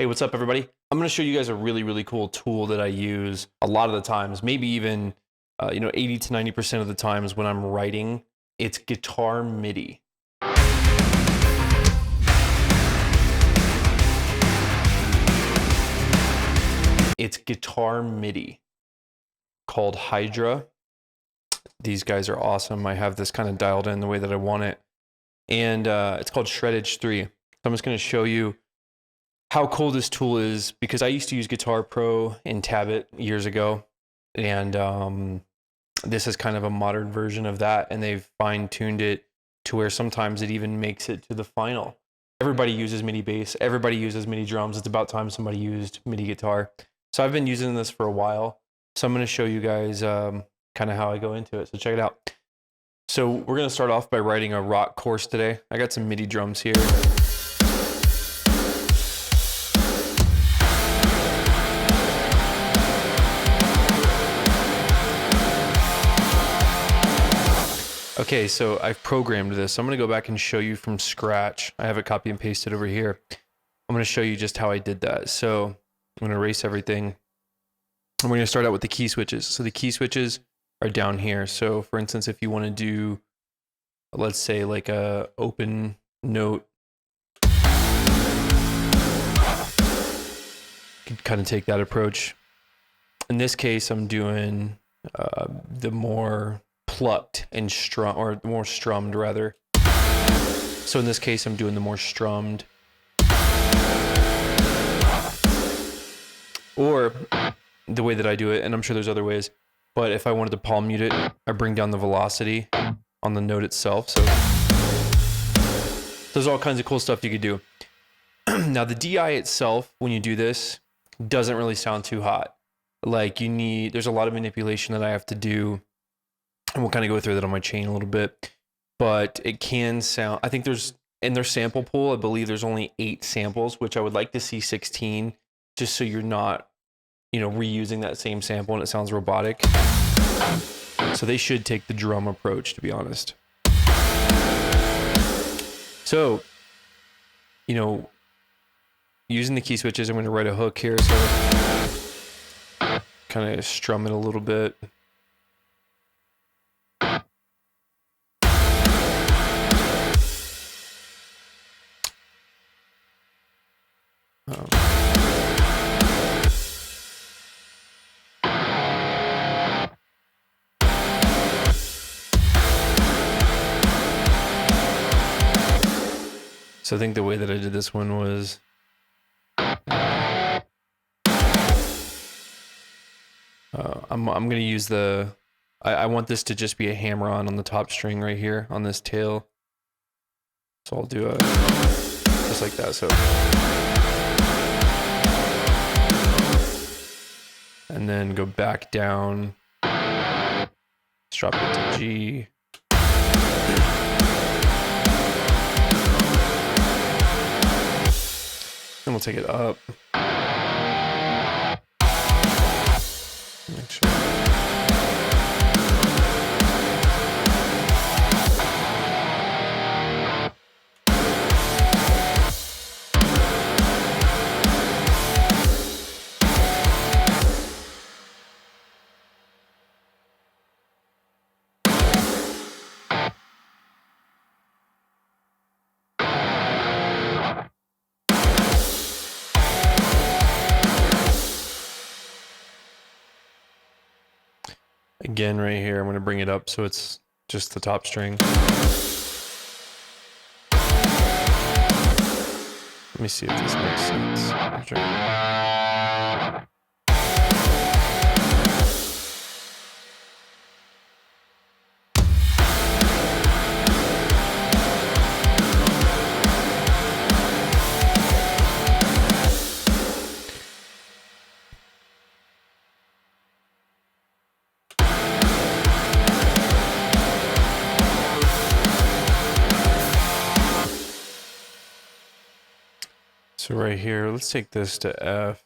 Hey, what's up, everybody? I'm going to show you guys a really cool tool that I use a lot of the times, maybe even 80 to 90% of the times when I'm writing. It's guitar MIDI. It's guitar MIDI called Hydra. These guys are awesome. I have this kind of dialed in the way that I want it. And it's called Shredage 3. So I'm just going to show you how cool this tool is, because I used to use Guitar Pro and Tab It years ago. And this is kind of a modern version of that. And they've fine-tuned it to where sometimes it even makes it to the final. Everybody uses MIDI bass. Everybody uses MIDI drums. It's about time somebody used MIDI guitar. So I've been using this for a while. So I'm going to show you guys kind of how I go into it. So check it out. So we're going to start off by writing a rock course today. I got some MIDI drums here. Okay, so I've programmed this. I'm going to go back and show you from scratch. I have it copy and pasted over here. I'm going to show you just how I did that. So I'm going to erase everything. And we're going to start out with the key switches. So the key switches are down here. So for instance, if you want to do, let's say like a open note, you can kind of take that approach. In this case, I'm doing the more plucked and strum, or more strummed rather. So in this case, I'm doing the more strummed. Or the way that I do it, and I'm sure there's other ways, but if I wanted to palm mute it, I bring down the velocity on the note itself. So there's all kinds of cool stuff you could do. Now the DI itself, when you do this, doesn't really sound too hot. Like there's a lot of manipulation that I have to do. And we'll kind of go through that on my chain a little bit, but it can sound, I think in their sample pool, I believe there's only 8 samples, which I would like to see 16, just so you're not, reusing that same sample and it sounds robotic. So they should take the drum approach, to be honest. So, using the key switches, I'm going to write a hook here. So kind of strum it a little bit. So I think the way that I did this one was I'm going to use I want this to just be a hammer-on the top string right here on this tail. So I'll do just like that. So, and then go back down, drop it to G. Then we'll take it up. Make sure. Again, right here, I'm going to bring it up so it's just the top string. Let me see if this makes sense. So right here, let's take this to F.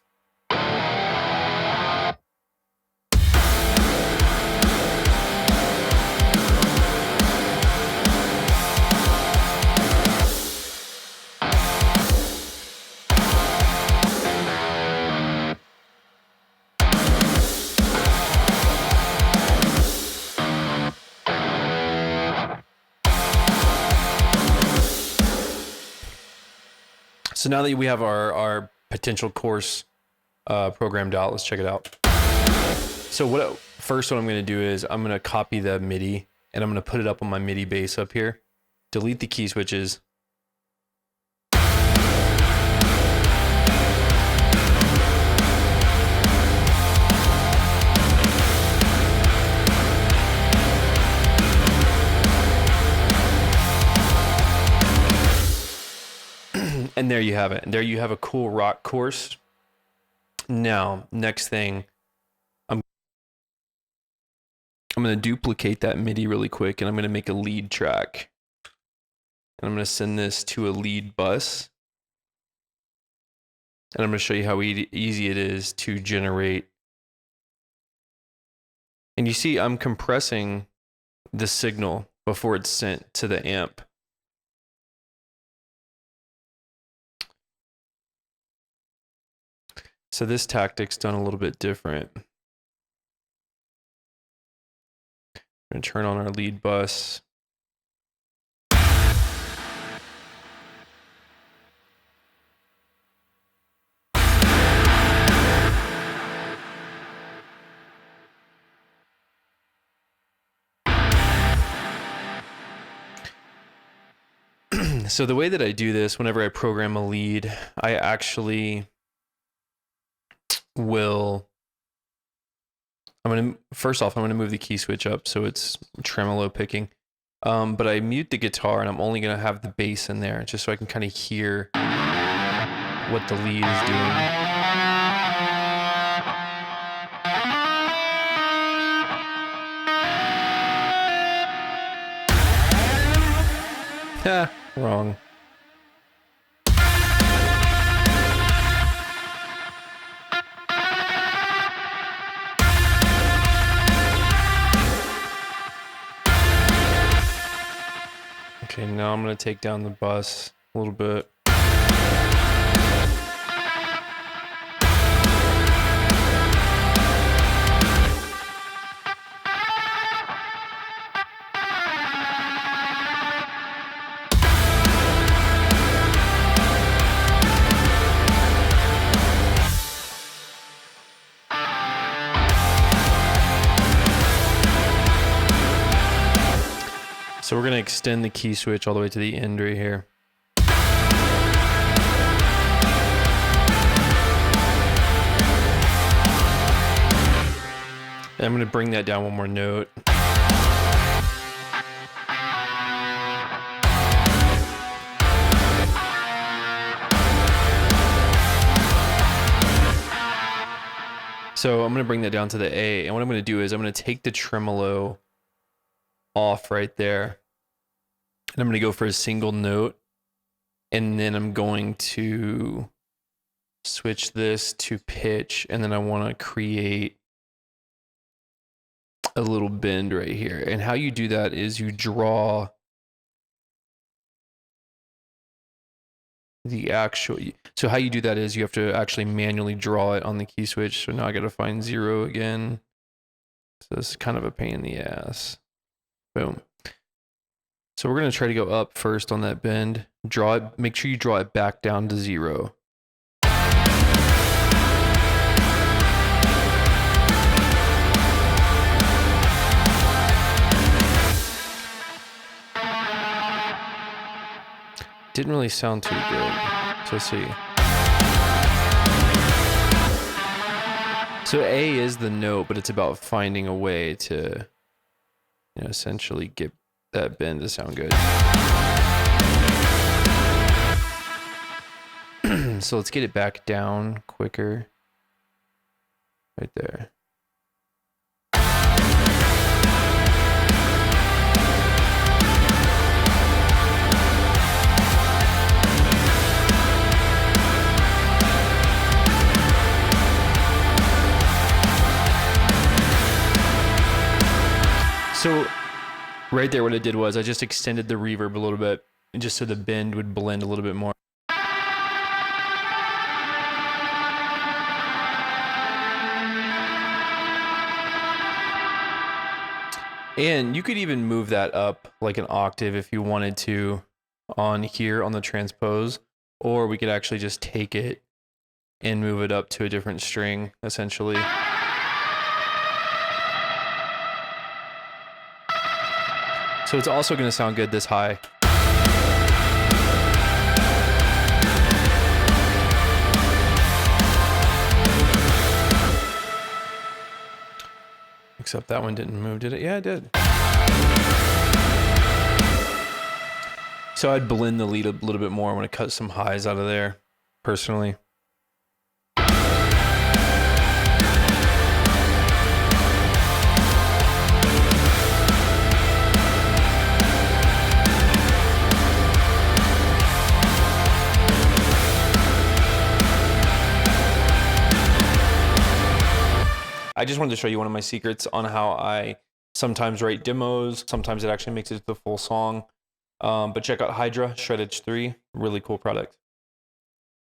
So now that we have our potential course programmed out, let's check it out. So what I'm going to do is I'm going to copy the MIDI and I'm going to put it up on my MIDI bass up here. Delete the key switches. And there you have it. And there you have a cool rock course. Now, next thing, I'm going to duplicate that MIDI really quick, and I'm going to make a lead track. And I'm going to send this to a lead bus. And I'm going to show you how easy it is to generate. And you see, I'm compressing the signal before it's sent to the amp. So this tactic's done a little bit different. I'm going to turn on our lead bus. So the way that I do this, whenever I program a lead, I actually first off, I'm going to move the key switch up so it's tremolo picking. But I mute the guitar and I'm only going to have the bass in there just so I can kind of hear what the lead is doing. Wrong. Okay, now I'm going to take down the bus a little bit. So we're going to extend the key switch all the way to the end right here. And I'm going to bring that down one more note. So I'm going to bring that down to the A. And what I'm going to do is I'm going to take the tremolo off right there. And I'm going to go for a single note. And then I'm going to switch this to pitch. And then I want to create a little bend right here. And how you do that is you draw the actual. So how you do that is you have to actually manually draw it on the key switch. So now I got to find 0 again. So this is kind of a pain in the ass. Boom. So we're going to try to go up first on that bend. Draw it. Make sure you draw it back down to 0. Didn't really sound too good. So let's see. So A is the note, but it's about finding a way to, essentially get that bend to sound good. So let's get it back down quicker. Right there. So right there, what I did was I just extended the reverb a little bit, just so the bend would blend a little bit more. And you could even move that up like an octave if you wanted to on here on the transpose. or we could actually just take it and move it up to a different string, essentially. So it's also going to sound good this high. Except that one didn't move, did it? Yeah, it did. So I'd blend the lead a little bit more. I want to cut some highs out of there, personally. I just wanted to show you one of my secrets on how I sometimes write demos. Sometimes it actually makes it to the full song. But check out Hydra Shredage 3. Really cool product.